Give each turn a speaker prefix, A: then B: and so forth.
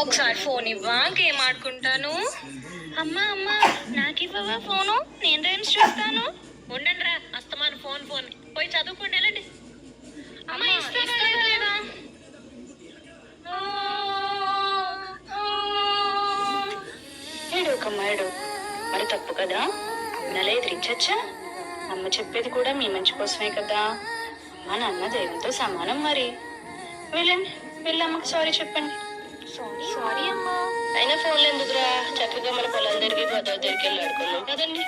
A: ఒకసారి ఫోన్ ఇవ్వా, గేమ్ ఆడుకుంటాను.
B: అమ్మా అమ్మా నాకివ్వవా ఫోను, నేను రైమ్స్ చూస్తాను.
C: ఉండండి రా, అస్తమాను ఫోన్ ఫోన్. పోయి చదువుకోండి, వెళ్ళండి.
A: అమ్మా ఇస్తావా లేదా?
B: ఏడు మరి తప్పు కదా, అమ్మనలే ఎదిరించచ్చా? అమ్మ చెప్పేది కూడా మీ మంచి కోసమే కదా. అమ్మ నాన్న దేవునితో సమానం. మరి వెళ్ళండి, వెళ్ళి అమ్మకి సారీ చెప్పండి.
A: సారీ అమ్మా.
B: అయినా ఫోన్లు ఎందుకురా, చక్కగా మన పొలం దగ్గరికి గోదావరి దగ్గరికి వెళ్ళి ఆడుకున్నాం కదండి.